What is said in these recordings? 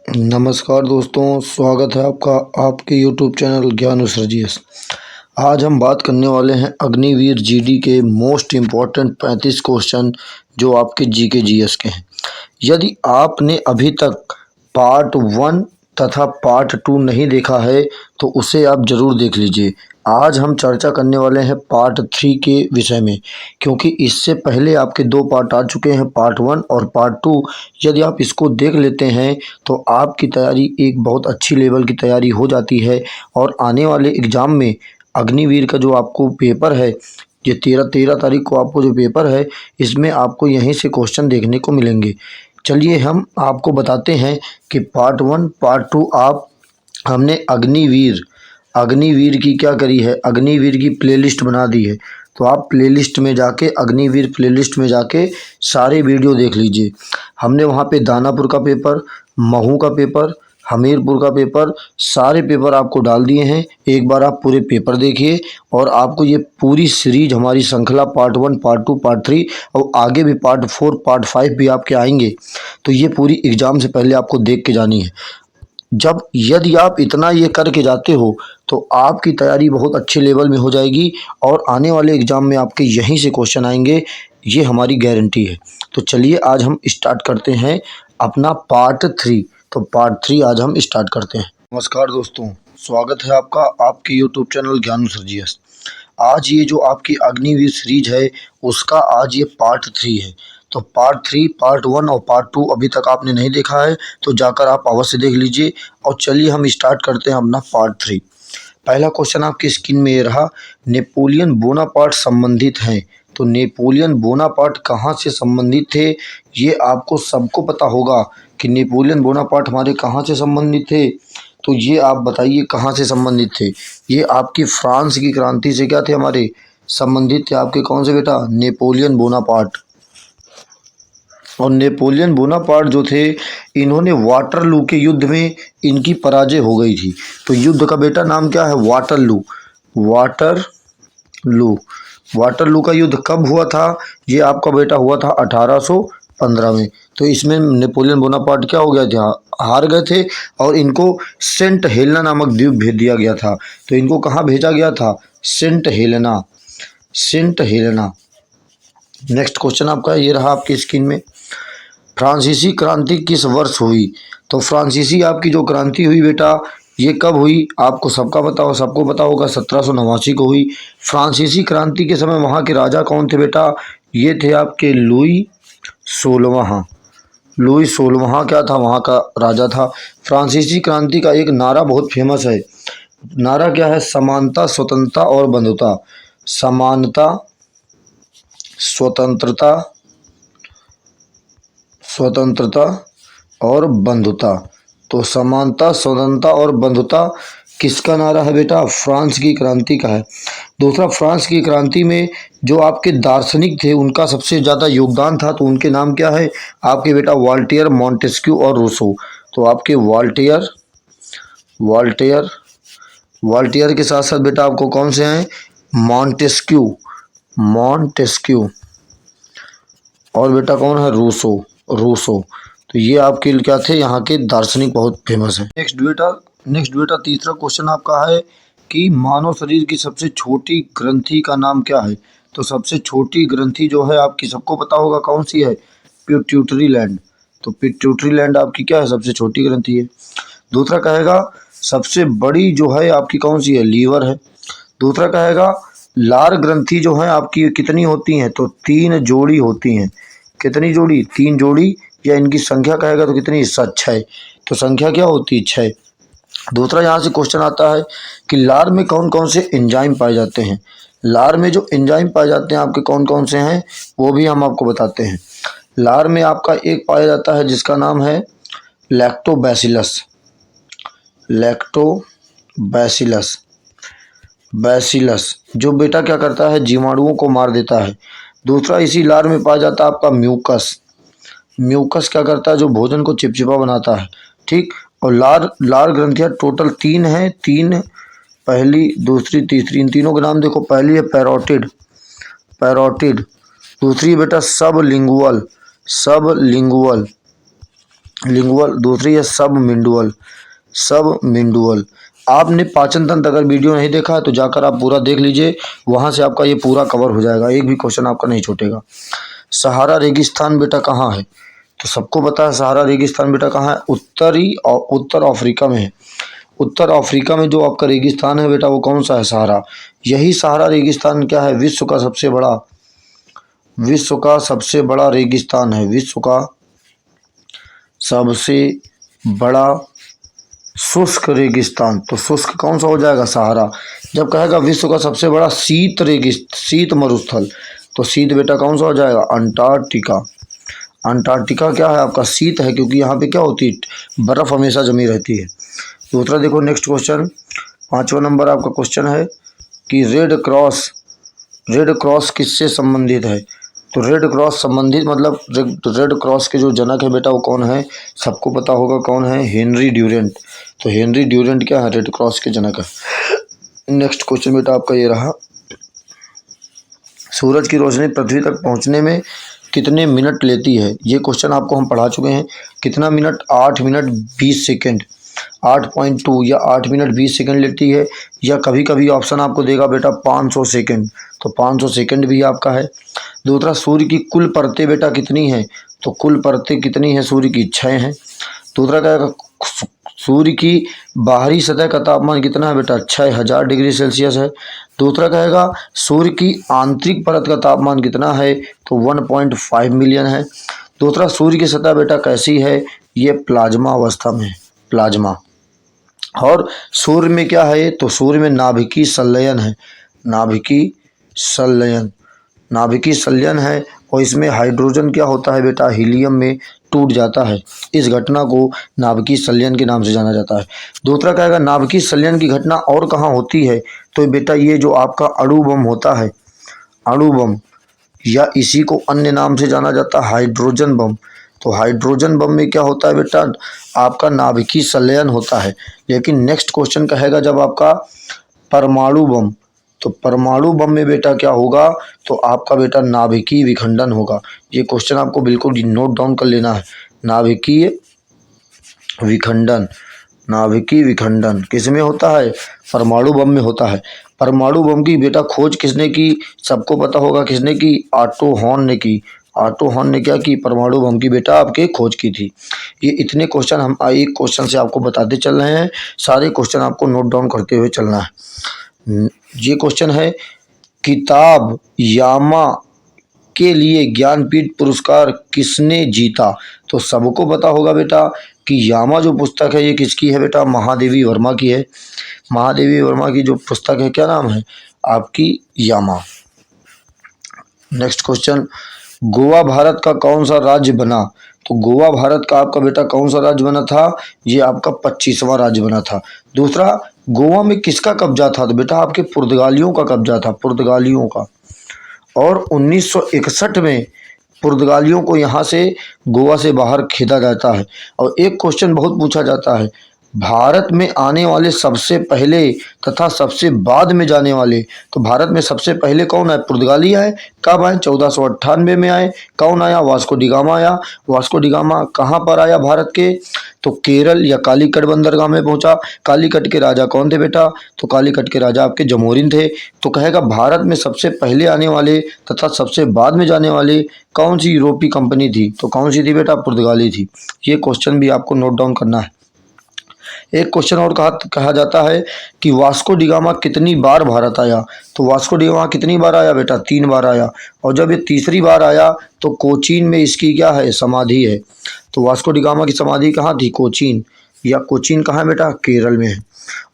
नमस्कार दोस्तों, स्वागत है आपका आपके यूट्यूब चैनल ज्ञान सर्जियस। आज हम बात करने वाले हैं अग्निवीर जीडी के मोस्ट इम्पॉर्टेंट 35 क्वेश्चन जो आपके जीके जीएस के हैं। यदि आपने अभी तक पार्ट 1 तथा पार्ट 2 नहीं देखा है तो उसे आप ज़रूर देख लीजिए। आज हम चर्चा करने वाले हैं पार्ट 3 के विषय में, क्योंकि इससे पहले आपके 2 पार्ट आ चुके हैं, पार्ट 1 और पार्ट 2। यदि आप इसको देख लेते हैं तो आपकी तैयारी एक बहुत अच्छी लेवल की तैयारी हो जाती है और आने वाले एग्ज़ाम में अग्निवीर का जो आपको पेपर है, ये 13 तारीख को आपको जो पेपर है, इसमें आपको यहीं से क्वेश्चन देखने को मिलेंगे। चलिए हम आपको बताते हैं कि पार्ट 1 पार्ट 2 हमने अग्निवीर की क्या करी है, अग्निवीर की प्लेलिस्ट बना दी है। तो आप प्लेलिस्ट में जाके अग्निवीर प्लेलिस्ट में जाके सारे वीडियो देख लीजिए। हमने वहाँ पे दानापुर का पेपर, महू का पेपर, हमीरपुर का पेपर, सारे पेपर आपको डाल दिए हैं। एक बार आप पूरे पेपर देखिए और आपको ये पूरी सीरीज हमारी श्रृंखला पार्ट 1 पार्ट 2 पार्ट 3 और आगे भी पार्ट 4 पार्ट 5 भी आपके आएंगे। तो ये पूरी एग्ज़ाम से पहले आपको देख के जानी है। यदि आप इतना ये करके जाते हो तो आपकी तैयारी बहुत अच्छे लेवल में हो जाएगी और आने वाले एग्ज़ाम में आपके यहीं से क्वेश्चन आएंगे, ये हमारी गारंटी है। तो चलिए आज हम स्टार्ट करते हैं अपना पार्ट 3। तो पार्ट 3 आज हम स्टार्ट करते हैं। नमस्कार दोस्तों, स्वागत है आपका आपके यूट्यूब चैनल ज्ञान सर्जियस। आज ये जो आपकी अग्निवीर सीरीज है उसका आज ये पार्ट 3 है। तो पार्ट 3 पार्ट 1 और पार्ट 2 अभी तक आपने नहीं देखा है तो जाकर आप अवश्य देख लीजिए। और चलिए हम स्टार्ट करते हैं अपना पार्ट 3। पहला क्वेश्चन आपकी स्क्रीन में ये रहा, नेपोलियन बोनापार्ट संबंधित हैं। तो नेपोलियन बोनापार्ट कहाँ से संबंधित थे, ये आपको सबको पता होगा कि नेपोलियन बोनापार्ट हमारे कहाँ से संबंधित थे। तो ये आप बताइए कहाँ से संबंधित थे। ये आपकी फ्रांस की क्रांति से क्या थे, हमारे संबंधित थे। आपके कौन से बेटा, नेपोलियन बोनापार्ट। और नेपोलियन बोनापार्ट जो थे, इन्होंने वाटरलू के युद्ध में इनकी पराजय हो गई थी। तो युद्ध का बेटा नाम क्या है, वाटरलू। वाटरलू का युद्ध कब हुआ था, ये आपका बेटा हुआ था 1815 में। तो इसमें नेपोलियन बोनापार्ट क्या हो गया था, हार गए थे और इनको सेंट हेलेना नामक द्वीप भेज दिया गया था। तो इनको कहाँ भेजा गया था, सेंट हेलेना। नेक्स्ट क्वेश्चन आपका ये रहा आपकी स्क्रीन में, फ्रांसीसी क्रांति किस वर्ष हुई। तो फ्रांसीसी आपकी जो क्रांति हुई बेटा, ये कब हुई, आपको सबको पता होगा 1789 को हुई। फ्रांसीसी क्रांति के समय वहाँ के राजा कौन थे बेटा, ये थे आपके लुई 16वां क्या था, वहाँ का राजा था। फ्रांसीसी क्रांति का एक नारा बहुत फेमस है, नारा क्या है, समानता स्वतंत्रता और बंधुता। समानता स्वतंत्रता और बंधुता। तो समानता स्वतंत्रता और बंधुता किसका नारा है बेटा, फ्रांस की क्रांति का है। दूसरा, फ्रांस की क्रांति में जो आपके दार्शनिक थे उनका सबसे ज़्यादा योगदान था, तो उनके नाम क्या है आपके बेटा, वॉल्टेयर, मॉन्टेस्क्यू और रूसो। तो आपके वॉल्टेयर के साथ साथ बेटा आपको कौन से हैं, मॉन्टेस्क्यू और बेटा कौन है, रूसो। तो ये आपके क्या थे, यहाँ के दार्शनिक बहुत फेमस है। नेक्स्ट बेटा तीसरा क्वेश्चन आपका है कि मानव शरीर की सबसे छोटी ग्रंथि का नाम क्या है। तो सबसे छोटी ग्रंथि जो है आपकी सबको पता होगा कौन सी है, पिट्यूटरी ग्लैंड। तो पिट्यूटरी ग्लैंड आपकी क्या है, सबसे छोटी ग्रंथि है। दूसरा कहेगा सबसे बड़ी जो है आपकी कौन सी है, लीवर है। दूसरा कहेगा लार ग्रंथि जो है आपकी कितनी होती हैं, तो 3 जोड़ी होती हैं। कितनी जोड़ी, 3 जोड़ी, या इनकी संख्या कहेगा तो कितनी, 6। तो संख्या क्या होती है, 6। दूसरा यहाँ से क्वेश्चन आता है कि लार में कौन कौन से एंजाइम पाए जाते हैं। लार में जो एंजाइम पाए जाते हैं आपके कौन कौन से हैं, वो भी हम आपको बताते हैं। लार में आपका एक पाया जाता है जिसका नाम है लैक्टोबैसिलस। जो बेटा क्या करता है, जीवाणुओं को मार देता है। दूसरा इसी लार में पाया जाता है आपका म्यूकस क्या करता है, जो भोजन को चिपचिपा बनाता है, ठीक। और लार ग्रंथियां टोटल 3 हैं, 3, पहली दूसरी तीसरी, इन तीनों के नाम देखो। पहली है पैरोटिड, दूसरी बेटा सबलिंगुअल, लिंगुअल, दूसरी है सबमिंडुअल। सबमिंडुअल। आपने पाचन तंत्र अगर वीडियो नहीं देखा है तो जाकर आप पूरा देख लीजिए, वहाँ से आपका ये पूरा कवर हो जाएगा, एक भी क्वेश्चन आपका नहीं छूटेगा। सहारा रेगिस्तान बेटा कहाँ है? तो सबको पता है सहारा रेगिस्तान बेटा कहाँ है, उत्तरी और उत्तर अफ्रीका में है। उत्तर अफ्रीका में जो आपका रेगिस्तान है बेटा वो कौन सा है, सहारा। यही सहारा रेगिस्तान क्या है, विश्व का सबसे बड़ा रेगिस्तान है, विश्व का सबसे बड़ा शुष्क रेगिस्तान। तो शुष्क कौन सा हो जाएगा, सहारा। जब कहेगा विश्व का सबसे बड़ा शीत मरुस्थल, तो शीत बेटा कौन सा हो जाएगा, अंटार्कटिका। अंटार्कटिका क्या है आपका, शीत है, क्योंकि यहाँ पे क्या होती है, बर्फ हमेशा जमी रहती है। दूसरा देखो नेक्स्ट क्वेश्चन, 5वां नंबर आपका क्वेश्चन है कि रेड क्रॉस किससे संबंधित है। तो रेड क्रॉस संबंधित मतलब रेड क्रॉस के जो जनक है बेटा वो कौन है, सबको पता होगा कौन है, हेनरी ड्यूरेंट। तो हेनरी ड्यूरेंट क्या है, रेड क्रॉस के जनक है। नेक्स्ट क्वेश्चन बेटा आपका ये रहा, सूरज की रोशनी पृथ्वी तक पहुंचने में कितने मिनट लेती है। ये क्वेश्चन आपको हम पढ़ा चुके हैं। कितना मिनट, 8 मिनट 20 सेकेंड, 8.2 या 8 मिनट 20 सेकेंड लेती है। या कभी कभी ऑप्शन आपको देगा बेटा 500 सेकेंड, तो 500 सेकेंड भी आपका है। दूसरा, सूर्य की कुल परतें बेटा कितनी हैं, तो कुल परतें कितनी हैं सूर्य की, 6 हैं। दूसरा कहेगा सूर्य की बाहरी सतह का तापमान कितना है बेटा, 6000 डिग्री सेल्सियस है। दूसरा कहेगा सूर्य की आंतरिक परत का तापमान कितना है, तो 1.5 मिलियन है। दूसरा, सूर्य की सतह बेटा कैसी है, ये प्लाज्मा अवस्था में है, प्लाज्मा। और सूर्य में क्या है, तो सूर्य में नाभिकीय संलयन है, नाभिकीय संलयन, नाभिकीय संलयन है। और इसमें हाइड्रोजन क्या होता है बेटा, हीलियम में टूट जाता है। इस घटना को नाभिकीय संलयन के नाम से जाना जाता है। दूसरा कहेगा नाभिकीय संलयन की घटना और कहाँ होती है, तो बेटा ये जो आपका अणु बम होता है, अणु बम, या इसी को अन्य नाम से जाना जाता है हाइड्रोजन बम। तो हाइड्रोजन बम में क्या होता है बेटा, आपका नाभिकीय संलयन होता है। लेकिन नेक्स्ट क्वेश्चन कहेगा जब आपका परमाणु बम, तो परमाणु बम में बेटा क्या होगा, तो आपका बेटा नाभिकीय विखंडन होगा। ये क्वेश्चन आपको बिल्कुल नोट डाउन कर लेना है, नाभिकीय विखंडन। नाभिकीय विखंडन किस में होता है, परमाणु बम में होता है। परमाणु बम की बेटा खोज किसने की, सबको पता होगा किसने की, ऑटो हॉर्न ने की। ऑटो हॉर्न ने क्या की, परमाणु बम की बेटा आपके खोज की थी। ये इतने क्वेश्चन हम एक क्वेश्चन से आपको बताते चल रहे हैं, सारे क्वेश्चन आपको नोट डाउन करते हुए चलना है। ये क्वेश्चन है, किताब यामा के लिए ज्ञानपीठ पुरस्कार किसने जीता। तो सबको पता होगा बेटा कि यामा जो पुस्तक है ये किसकी है बेटा, महादेवी वर्मा की है। महादेवी वर्मा की जो पुस्तक है क्या नाम है आपकी, यामा। नेक्स्ट क्वेश्चन, गोवा भारत का कौन सा राज्य बना। तो गोवा भारत का आपका बेटा कौन सा राज्य बना था, ये आपका 25वां राज्य बना था। दूसरा, गोवा में किसका कब्जा था, तो बेटा आपके पुर्तगालियों का कब्जा था, पुर्तगालियों का। और 1961 में पुर्तगालियों को यहाँ से गोवा से बाहर खेदा जाता है। और एक क्वेश्चन बहुत पूछा जाता है, भारत में आने वाले सबसे पहले तथा सबसे बाद में जाने वाले, तो भारत में सबसे पहले कौन आए, पुर्तगाली आए। कब आए, 1498 में आए। कौन आया, वास्को डिगामा आया। वास्को डिगामा कहाँ पर आया भारत के, तो केरल या कालीकट बंदरगाह में पहुंचा। कालीकट के राजा कौन थे बेटा, तो कालीकट के राजा आपके जमोरिन थे। तो कहेगा भारत में सबसे पहले आने वाले तथा सबसे बाद में जाने वाले कौन सी यूरोपीय कंपनी थी, तो कौन सी थी बेटा, पुर्तगाली थी। ये क्वेश्चन भी आपको नोट डाउन करना है। एक क्वेश्चन और कहा जाता है कि वास्को डिगामा कितनी बार भारत आया। तो वास्को डिगामा कितनी बार आया बेटा, 3 बार आया। और जब ये तीसरी बार आया तो कोचीन में इसकी क्या है, समाधि है। तो वास्को डिगामा की समाधि कहाँ थी, कोचीन। या कोचीन कहाँ है बेटा, केरल में है।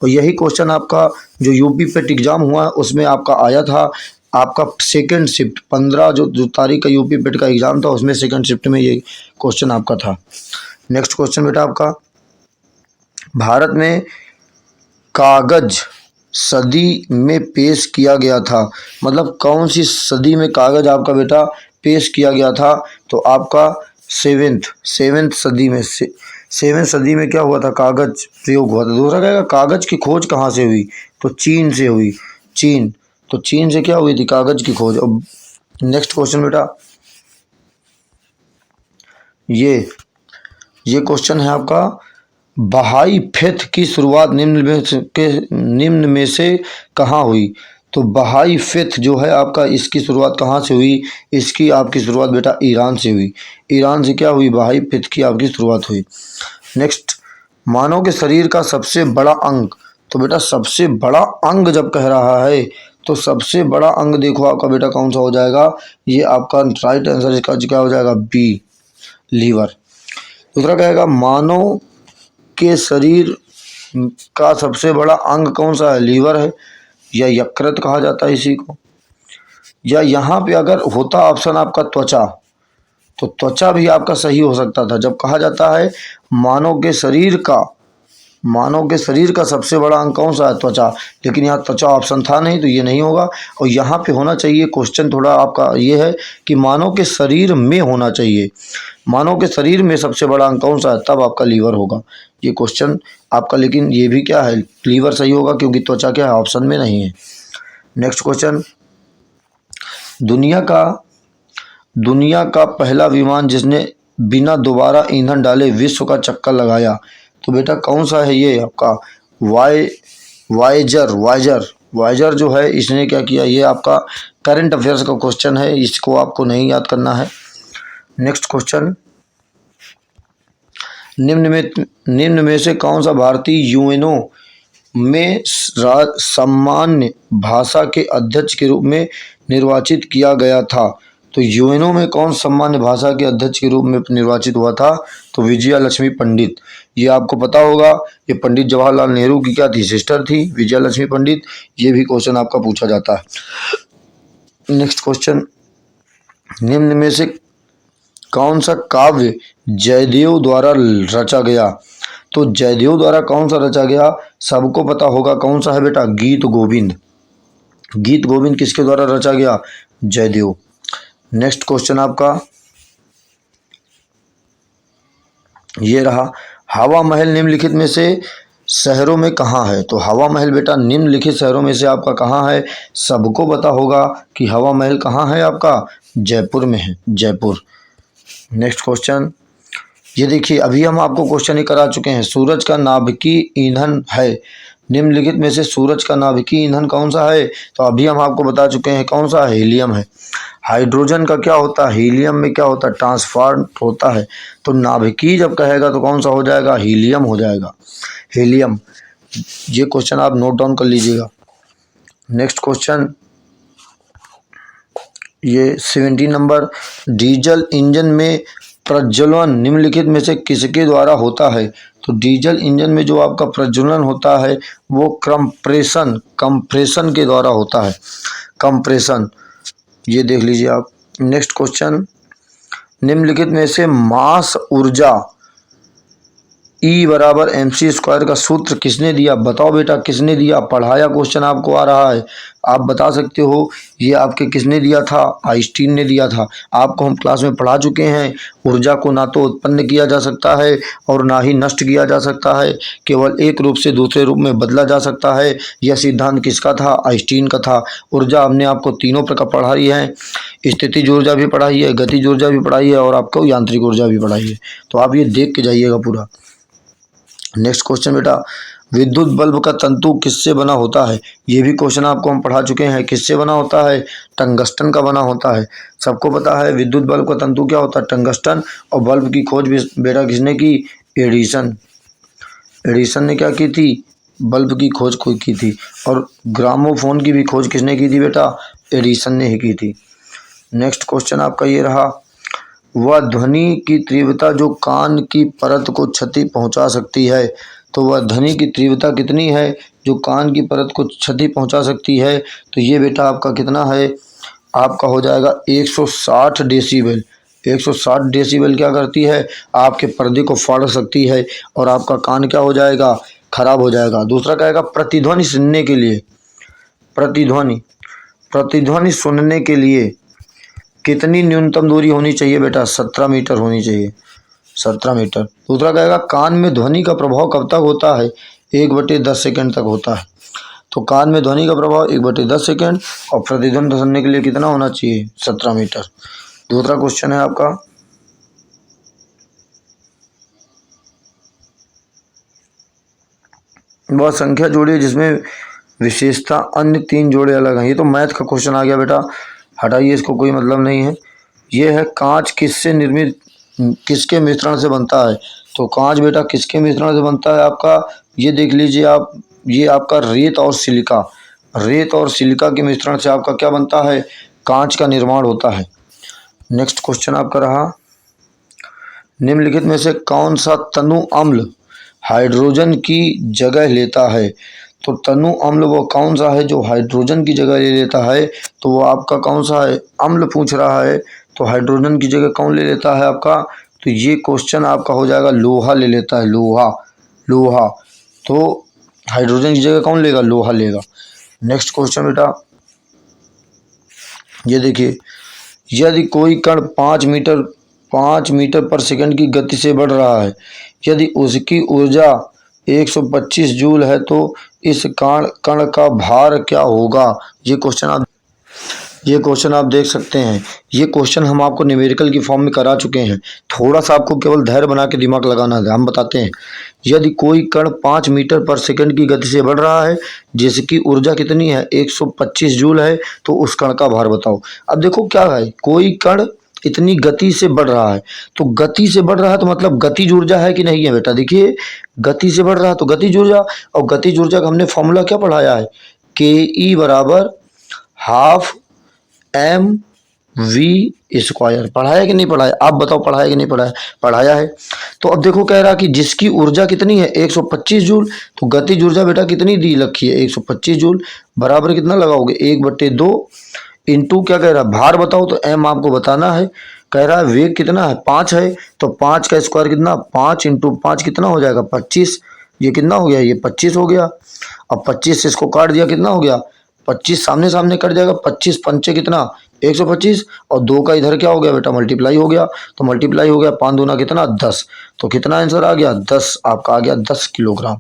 और यही क्वेश्चन आपका जो यूपी पेट एग्जाम हुआ उसमें आपका आया था, आपका सेकंड शिफ्ट 15 जो तारीख का यूपी पेट का एग्जाम था उसमें सेकंड शिफ्ट में ये क्वेश्चन आपका था। नेक्स्ट क्वेश्चन बेटा आपका, भारत में कागज सदी में पेश किया गया था, मतलब कौन सी सदी में कागज आपका बेटा पेश किया गया था, तो आपका सेवेंथ सदी में, 7वीं सदी में क्या हुआ था, कागज प्रयोग हुआ था। दूसरा कहेगा कागज की खोज कहाँ से हुई, तो चीन से हुई, चीन। तो चीन से क्या हुई थी, कागज की खोज। अब नेक्स्ट क्वेश्चन बेटा, ये ये क्वेश्चन है आपका, बहाई फेथ की शुरुआत निम्न में से कहाँ हुई? तो बहाई फेथ जो है आपका, इसकी शुरुआत कहाँ से हुई? इसकी आपकी शुरुआत बेटा ईरान से हुई। ईरान से क्या हुई? बहाई फेथ की आपकी शुरुआत हुई। नेक्स्ट, मानव के शरीर का सबसे बड़ा अंग। तो बेटा सबसे बड़ा अंग जब कह रहा है तो सबसे बड़ा अंग देखो आपका बेटा कौन सा हो जाएगा? ये आपका राइट आंसर इसका क्या हो जाएगा? B, liver. दूसरा कहेगा, मानव के शरीर का सबसे बड़ा अंग कौन सा है? लीवर है, या यकृत कहा जाता है इसी को। या यहाँ पे अगर होता ऑप्शन आपका त्वचा, तो त्वचा भी आपका सही हो सकता था। जब कहा जाता है मानव के शरीर का, मानव के शरीर का सबसे बड़ा अंग कौन सा है? त्वचा। लेकिन यहाँ त्वचा ऑप्शन था नहीं, तो ये नहीं होगा। और यहाँ पे होना चाहिए क्वेश्चन थोड़ा आपका ये है कि मानव के शरीर में होना चाहिए, मानव के शरीर में सबसे बड़ा अंग कौन सा है? तब आपका लीवर होगा ये क्वेश्चन आपका। लेकिन ये भी क्या है? लीवर सही होगा, क्योंकि त्वचा क्या है? ऑप्शन में नहीं है। नेक्स्ट क्वेश्चन, दुनिया का पहला विमान जिसने बिना दोबारा ईंधन डाले विश्व का चक्कर लगाया, तो बेटा कौन सा है? ये आपका वाइजर जो है, इसने क्या किया? ये आपका करंट अफेयर्स का क्वेश्चन है, इसको आपको नहीं याद करना है। नेक्स्ट क्वेश्चन, निम्न में से कौन सा भारतीय यूएनओ में सामान्य भाषा के अध्यक्ष के रूप में निर्वाचित किया गया था? तो यूएनओ में कौन सामान्य भाषा के अध्यक्ष के रूप में निर्वाचित हुआ था? तो विजया लक्ष्मी पंडित। ये आपको पता होगा, ये पंडित जवाहरलाल नेहरू की क्या थी? सिस्टर थी, विजया लक्ष्मी पंडित। ये भी क्वेश्चन आपका पूछा जाता है। नेक्स्ट क्वेश्चन, निम्न में से कौन सा काव्य जयदेव द्वारा रचा गया? तो जयदेव द्वारा कौन सा रचा गया? सबको पता होगा कौन सा है बेटा? गीत गोविंद। गीत गोविंद किसके द्वारा रचा गया? जयदेव। नेक्स्ट क्वेश्चन आपका ये रहा, हवा महल निम्नलिखित में से शहरों में कहाँ है? तो हवा महल बेटा निम्नलिखित शहरों में से आपका कहाँ है? सबको पता होगा कि हवा महल कहाँ है आपका? जयपुर में है, जयपुर। नेक्स्ट क्वेश्चन, ये देखिए अभी हम आपको क्वेश्चन ही करा चुके हैं, सूरज का नाभिकीय ईंधन है, निम्नलिखित में से सूरज का नाभिकीय ईंधन कौन सा है? तो अभी हम आपको बता चुके हैं कौन सा है? हीलियम है। हाइड्रोजन का क्या होता है? हीलियम में क्या होता है? ट्रांसफॉर्म होता है। तो नाभिकीय जब कहेगा तो कौन सा हो जाएगा? हीलियम हो जाएगा, हीलियम। ये क्वेश्चन आप नोट डाउन कर लीजिएगा। नेक्स्ट क्वेश्चन, ये 17 नंबर, डीजल इंजन में प्रज्वलन निम्नलिखित में से किसके द्वारा होता है? तो डीजल इंजन में जो आपका प्रज्वलन होता है वो कंप्रेशन के द्वारा होता है, कंप्रेशन। ये देख लीजिए आप। नेक्स्ट क्वेश्चन, निम्नलिखित में से मास ऊर्जा E बराबर MC स्क्वायर का सूत्र किसने दिया? बताओ बेटा किसने दिया? पढ़ाया क्वेश्चन आपको आ रहा है, आप बता सकते हो। ये आपके किसने दिया था? आइंस्टीन ने दिया था। आपको हम क्लास में पढ़ा चुके हैं, ऊर्जा को ना तो उत्पन्न किया जा सकता है और ना ही नष्ट किया जा सकता है, केवल एक रूप से दूसरे रूप में बदला जा सकता है। यह सिद्धांत किसका था? आइंस्टीन का था। ऊर्जा हमने आपको तीनों प्रकार पढ़ाई है, स्थितिज ऊर्जा भी पढ़ाई है, गतिज ऊर्जा भी पढ़ाई है और आपको यांत्रिक ऊर्जा भी पढ़ाई है। तो आप ये देख के जाइएगा पूरा। नेक्स्ट क्वेश्चन बेटा, विद्युत बल्ब का तंतु किससे बना होता है? ये भी क्वेश्चन आपको हम पढ़ा चुके हैं, किससे बना होता है? टंगस्टन का बना होता है। सबको पता है विद्युत बल्ब का तंतु क्या होता है? टंगस्टन। और बल्ब की खोज भी बेटा किसने की? एडिसन। एडिसन ने क्या की थी? बल्ब की खोज की थी। और ग्रामोफोन की भी खोज किसने की थी बेटा? एडिसन ने ही की थी। नेक्स्ट क्वेश्चन आपका ये रहा, वह ध्वनि की तीव्रता जो कान की परत को क्षति पहुंचा सकती है, तो वह ध्वनि की तीव्रता कितनी है जो कान की परत को क्षति पहुंचा सकती है? तो ये बेटा आपका कितना है? आपका हो जाएगा 160 डेसिबल। 160 डेसिबल क्या करती है? आपके पर्दे को फाड़ सकती है और आपका कान क्या हो जाएगा? खराब हो जाएगा। दूसरा कहेगा प्रतिध्वनि सुनने के लिए, प्रतिध्वनि सुनने के लिए कितनी न्यूनतम दूरी होनी चाहिए बेटा? 17 मीटर होनी चाहिए, 17 मीटर। दूसरा कहेगा कान में ध्वनि का प्रभाव कब तक होता है? 1/10 सेकंड तक होता है। तो कान में ध्वनि का प्रभाव 1/10 सेकंड और प्रतिध्वनि सुनने के लिए कितना होना चाहिए? 17 मीटर। दूसरा क्वेश्चन है आपका, वह संख्या जोड़िए जिसमें विशेषता अन्य 3 जोड़े अलग हैं। ये तो मैथ का क्वेश्चन आ गया बेटा, हटाइए, इसको कोई मतलब नहीं है। ये है कांच किससे निर्मित, किसके मिश्रण से बनता है। तो कांच बेटा किसके मिश्रण से बनता है आपका, ये देख लीजिए आप, ये आपका रेत और सिलिका, रेत और सिलिका के मिश्रण से आपका क्या बनता है, कांच का निर्माण होता है। नेक्स्ट क्वेश्चन आपका रहा, निम्नलिखित में से कौन सा तनु अम्ल हाइड्रोजन की जगह लेता है। तो तनु अम्ल वो कौन सा है जो हाइड्रोजन की जगह ले लेता है, तो वो आपका कौन सा है, अम्ल पूछ रहा है, तो हाइड्रोजन की जगह कौन ले लेता है आपका, तो ये क्वेश्चन आपका हो जाएगा लोहा ले लेता है, लोहा, लोहा। तो हाइड्रोजन की जगह कौन लेगा, लोहा लेगा। नेक्स्ट क्वेश्चन बेटा ये देखिए, यदि कोई कण 5 मीटर पर सेकंड की गति से बढ़ रहा है, यदि उसकी ऊर्जा 125 जूल है, तो इस कण का भार क्या होगा। ये क्वेश्चन आप देख सकते हैं। ये क्वेश्चन हम आपको न्यूमेरिकल की फॉर्म में करा चुके हैं, थोड़ा सा आपको केवल धैर्य बना के दिमाग लगाना है। हम बताते हैं, यदि कोई कण 5 मीटर पर सेकंड की गति से बढ़ रहा है, जिसकी ऊर्जा कितनी है, 125 जूल है, तो उस कण का भार बताओ। अब देखो क्या है, कोई कण इतनी गति से बढ़ रहा है, तो गति से बढ़ रहा है तो मतलब गतिज ऊर्जा है कि नहीं है बेटा। देखिए गति से बढ़ रहा है तो गतिज ऊर्जा, और गतिज ऊर्जा का हमने फॉर्मूला क्या पढ़ाया है, के ई बराबर हाफ एम वी स्क्वायर। पढ़ाया कि नहीं पढ़ाया, आप बताओ पढ़ाया कि नहीं पढ़ाया, पढ़ाया है। तो अब देखो कह रहा कि जिसकी ऊर्जा कितनी है, 125 जूल, तो गतिज ऊर्जा बेटा कितनी दी रखी है, 125 जूल, बराबर कितना लगाओगे, 1/2 इंटू क्या कह रहा है, भार बताओ, तो एम आपको बताना है। कह रहा है वेग कितना है, 5 है, तो 5 का स्क्वायर कितना, 5 इंटू 5 कितना हो जाएगा, 25। ये कितना हो गया, ये 25 हो गया। अब 25 से इसको काट दिया, कितना हो गया, 25 सामने सामने कट जाएगा, 25 पंचे कितना, 125, और 2 का इधर क्या हो गया बेटा, मल्टीप्लाई हो गया, तो मल्टीप्लाई हो गया, 5 दूना कितना 10, तो कितना आंसर आ गया 10, आपका आ गया 10 किलोग्राम।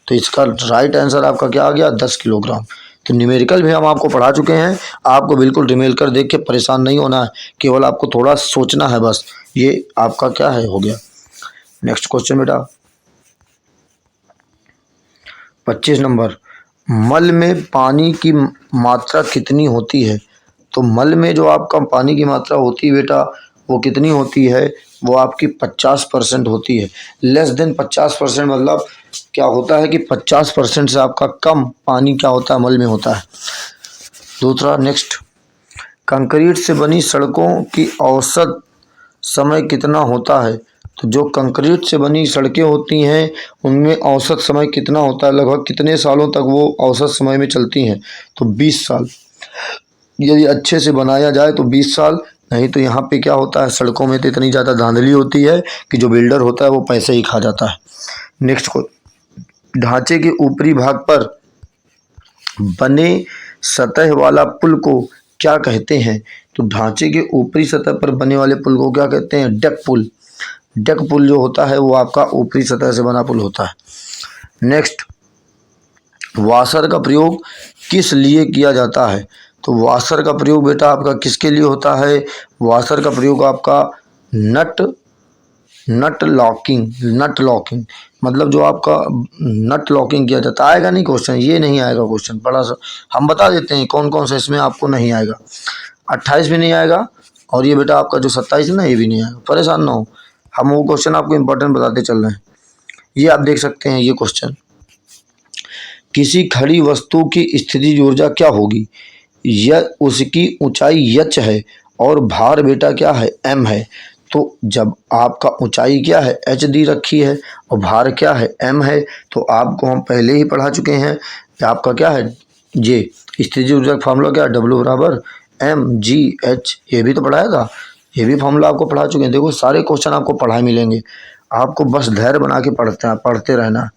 तो इसका राइट आंसर आपका क्या आ गया, 10 किलोग्राम। तो न्यूमेरिकल भी हम आपको पढ़ा चुके हैं, आपको बिल्कुल न्यूमेरिकल देख के परेशान नहीं होना है, केवल आपको थोड़ा सोचना है बस। ये आपका क्या है, हो गया। नेक्स्ट क्वेश्चन बेटा 25 नंबर, मल में पानी की मात्रा कितनी होती है। तो मल में जो आपका पानी की मात्रा होती है बेटा, वो कितनी होती है, वो आपकी 50% होती है। लेस देन 50% मतलब क्या होता है कि 50% से आपका कम पानी क्या होता है, मल में होता है। दूसरा नेक्स्ट, कंक्रीट से बनी सड़कों की औसत समय कितना होता है। तो जो कंक्रीट से बनी सड़कें होती हैं उनमें औसत समय कितना होता है, लगभग कितने सालों तक वो औसत समय में चलती हैं, तो 20 साल। यदि अच्छे से बनाया जाए तो 20 साल, नहीं तो यहाँ पे क्या होता है, सड़कों में तो इतनी ज़्यादा धांधली होती है कि जो बिल्डर होता है वो पैसे ही खा जाता है। नेक्स्ट को, ढांचे के ऊपरी भाग पर बने सतह वाला पुल को क्या कहते हैं। तो ढांचे के ऊपरी सतह पर बने वाले पुल को क्या कहते हैं, डेक पुल। डेक पुल जो होता है वो आपका ऊपरी सतह से बना पुल होता है। नेक्स्ट, वाशर का प्रयोग किस लिए किया जाता है। तो वाशर का प्रयोग बेटा आपका किसके लिए होता है, वाशर का प्रयोग आपका नट लॉकिंग मतलब जो आपका नट लॉकिंग किया जाता है। आएगा नहीं क्वेश्चन, ये नहीं आएगा क्वेश्चन, बड़ा सा हम बता देते हैं कौन कौन सा इसमें आपको नहीं आएगा। 28 भी नहीं आएगा, और ये बेटा आपका जो 27 है ना, ये भी नहीं आएगा, परेशान ना हो, हम वो क्वेश्चन आपको इंपॉर्टेंट बताते चल रहे हैं। ये आप देख सकते हैं, ये क्वेश्चन, किसी खड़ी वस्तु की स्थितिज ऊर्जा क्या होगी, यह उसकी ऊंचाई h है और भार बेटा क्या है, m है। तो जब आपका ऊंचाई क्या है, h दी रखी है, और भार क्या है, m है, तो आपको हम पहले ही पढ़ा चुके हैं कि आपका क्या है, j, स्थितिज ऊर्जा का फार्मूला क्या है, W बराबर mgh, ये भी तो पढ़ाया था, ये भी फार्मूला आपको पढ़ा चुके हैं। देखो सारे क्वेश्चन आपको पढ़ाए मिलेंगे, आपको बस धैर्य बना के पढ़ते रहना।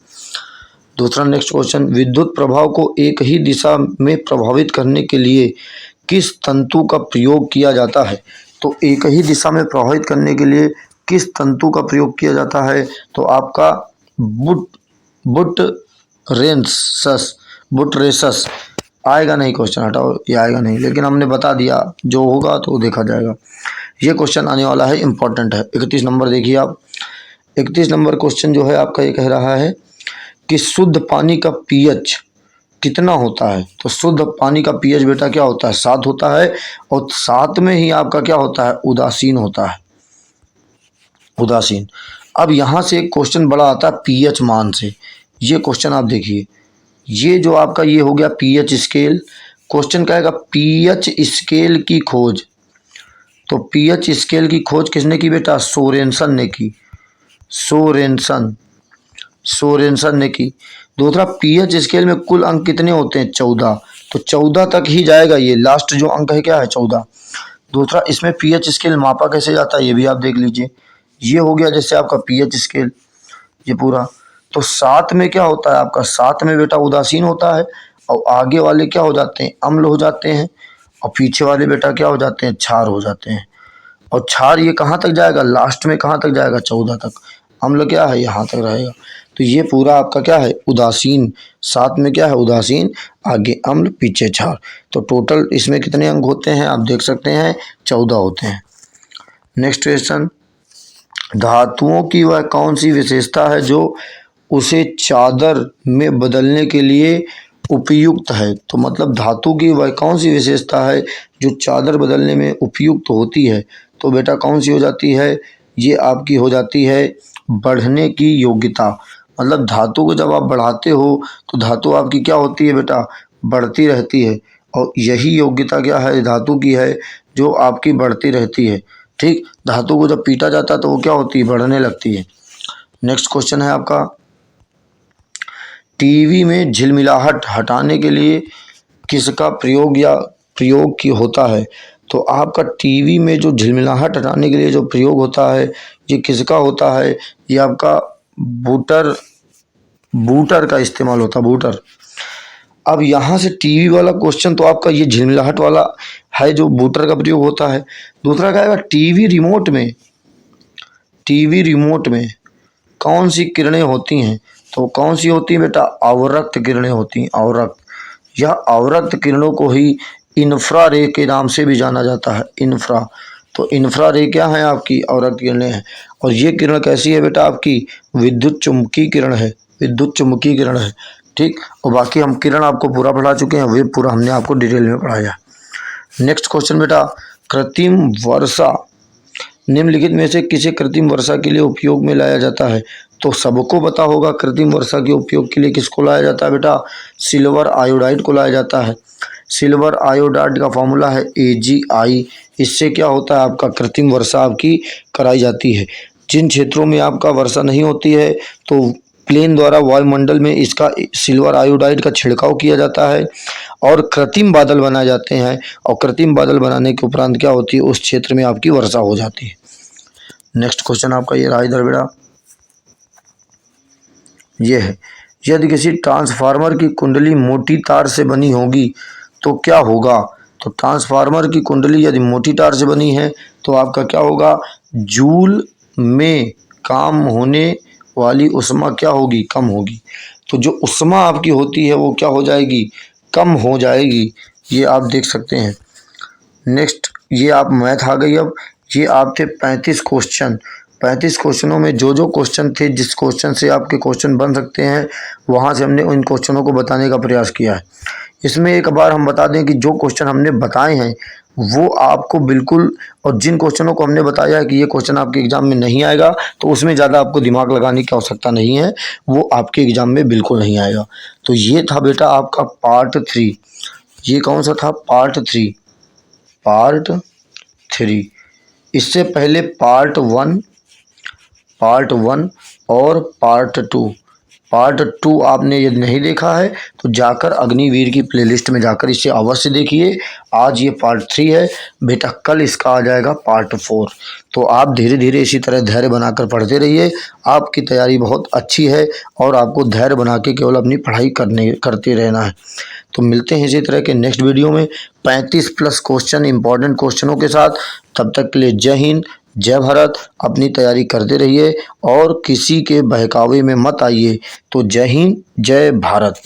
दूसरा नेक्स्ट क्वेश्चन, विद्युत प्रभाव को एक ही दिशा में प्रभावित करने के लिए किस तंतु का प्रयोग किया जाता है। तो एक ही दिशा में प्रभावित करने के लिए किस तंतु का प्रयोग किया जाता है, तो आपका बुटरेसस। आएगा नहीं क्वेश्चन, हटाओ, ये आएगा नहीं, लेकिन हमने बता दिया, जो होगा तो देखा जाएगा। ये क्वेश्चन आने वाला है, इंपॉर्टेंट है। 31 नंबर देखिए आप, 31 नंबर क्वेश्चन जो है आपका ये कह रहा है कि शुद्ध पानी का पीएच कितना होता है। तो शुद्ध पानी का पीएच बेटा क्या होता है, 7 होता है। और 7 में ही आपका क्या होता है, उदासीन होता है, उदासीन। अब यहाँ से एक क्वेश्चन बड़ा आता है पीएच मान से। ये क्वेश्चन आप देखिए, ये जो आपका ये हो गया पीएच स्केल। क्वेश्चन कहेगा पीएच स्केल की खोज। तो पीएच स्केल की खोज किसने की बेटा, सोरेनसन ने की, सोरेनसन ने की। दूसरा, पीएच स्केल में कुल अंक कितने होते हैं, 14। तो 14 तक ही जाएगा, ये लास्ट जो अंक है क्या है, 14। दूसरा, इसमें पीएच स्केल मापा कैसे जाता है ये भी आप देख लीजिए। ये हो गया जैसे आपका पीएच स्केल ये पूरा। तो 7 में क्या होता है आपका, 7 में बेटा उदासीन होता है। और आगे वाले क्या हो जाते हैं, अम्ल हो जाते हैं। और पीछे वाले बेटा क्या हो जाते हैं, क्षार हो जाते हैं। और क्षार ये कहाँ तक जाएगा, लास्ट में कहाँ तक जाएगा, 14 तक। अम्ल क्या है, यहाँ तक रहेगा। तो ये पूरा आपका क्या है, उदासीन। 7 में क्या है, उदासीन, आगे अम्ल, पीछे क्षार। तो टोटल इसमें कितने अंक होते हैं आप देख सकते हैं, 14 होते हैं। नेक्स्ट क्वेश्चन, धातुओं की वह कौन सी विशेषता है जो उसे चादर में बदलने के लिए उपयुक्त है। तो मतलब धातु की वह कौन सी विशेषता है जो चादर बदलने में उपयुक्त होती है। तो बेटा कौन सी हो जाती है, ये आपकी हो जाती है बढ़ने की योग्यता। मतलब धातु को जब आप बढ़ाते हो तो धातु आपकी क्या होती है बेटा, बढ़ती रहती है। और यही योग्यता क्या है, धातु की है, जो आपकी बढ़ती रहती है। ठीक, धातु को जब पीटा जाता है तो वो क्या होती है, बढ़ने लगती है। नेक्स्ट क्वेश्चन है आपका, टीवी में झिलमिलाहट हटाने के लिए किसका प्रयोग की होता है। तो आपका टीवी में जो झिलमिलाहट हटाने के लिए जो प्रयोग होता है ये किसका होता है, ये आपका बूटर का इस्तेमाल होता है, बूटर। अब यहाँ से टीवी वाला क्वेश्चन तो आपका ये झिलमिलाहट वाला है जो बूटर का प्रयोग होता है। दूसरा क्या है, टीवी रिमोट में कौन सी किरणें होती हैं। तो कौन सी होती है बेटा, अवरक्त किरणें होती हैं, अवरक्त। यह अवरक्त किरणों को ही इंफ्रारे के नाम से भी जाना जाता है, इंफ्रा। तो इंफ्रारे क्या है, आपकी अवरक्त किरणें हैं। और ये किरण कैसी है बेटा, आपकी विद्युत चुम्बकीय किरण है, विद्युत चुम्बकीय किरण है। ठीक, और बाकी हम किरण आपको पूरा पढ़ा चुके हैं, वे पूरा हमने आपको डिटेल में पढ़ाया। नेक्स्ट क्वेश्चन बेटा, कृत्रिम वर्षा निम्नलिखित में से किसे कृत्रिम वर्षा के लिए उपयोग में लाया जाता है। तो सबको पता होगा कृत्रिम वर्षा के उपयोग के लिए किसको लाया जाता है बेटा, सिल्वर आयोडाइड को लाया जाता है। सिल्वर आयोडाइड का फॉर्मूला है AgI। इससे क्या होता है, आपका कृत्रिम वर्षा आपकी कराई जाती है। जिन क्षेत्रों में आपका वर्षा नहीं होती है तो प्लेन द्वारा वायुमंडल में इसका सिल्वर आयोडाइड का छिड़काव किया जाता है और कृत्रिम बादल बनाए जाते हैं। और कृत्रिम बादल बनाने के उपरांत क्या होती है, उस क्षेत्र में आपकी वर्षा हो जाती है। नेक्स्ट क्वेश्चन आपका ये रहा इधर बेटा, ये है, यदि किसी ट्रांसफार्मर की कुंडली मोटी तार से बनी होगी तो क्या होगा। तो ट्रांसफार्मर की कुंडली यदि मोटी तार से बनी है तो आपका क्या होगा, जूल में काम होने वाली उष्मा क्या होगी, कम होगी। तो जो उष्मा आपकी होती है वो क्या हो जाएगी, कम हो जाएगी। ये आप देख सकते हैं। नेक्स्ट, ये आप मैथ आ गई। अब ये आप थे 35 क्वेश्चन। 35 क्वेश्चनों में जो जो क्वेश्चन थे, जिस क्वेश्चन से आपके क्वेश्चन बन सकते हैं, वहाँ से हमने उन क्वेश्चनों को बताने का प्रयास किया है। इसमें एक बार हम बता दें कि जो क्वेश्चन हमने बताए हैं वो आपको बिल्कुल, और जिन क्वेश्चनों को हमने बताया है कि ये क्वेश्चन आपके एग्जाम में नहीं आएगा, तो उसमें ज़्यादा आपको दिमाग लगाने की आवश्यकता नहीं है, वो आपके एग्जाम में बिल्कुल नहीं आएगा। तो ये था बेटा आपका पार्ट 3। ये कौन सा था, पार्ट 3। इससे पहले पार्ट 1 और पार्ट 2 आपने यदि नहीं देखा है तो जाकर अग्निवीर की प्लेलिस्ट में जाकर इसे अवश्य देखिए। आज ये पार्ट 3 है बेटा, कल इसका आ जाएगा पार्ट 4। तो आप धीरे धीरे इसी तरह धैर्य बनाकर पढ़ते रहिए। आपकी तैयारी बहुत अच्छी है और आपको धैर्य बना के केवल अपनी पढ़ाई करते रहना है। तो मिलते हैं इसी तरह के नेक्स्ट वीडियो में 35+ क्वेश्चन, इंपॉर्टेंट क्वेश्चनों के साथ। तब तक के लिए जय हिंद, जय भारत। अपनी तैयारी करते रहिए और किसी के बहकावे में मत आइए। तो जय हिंद, जय भारत।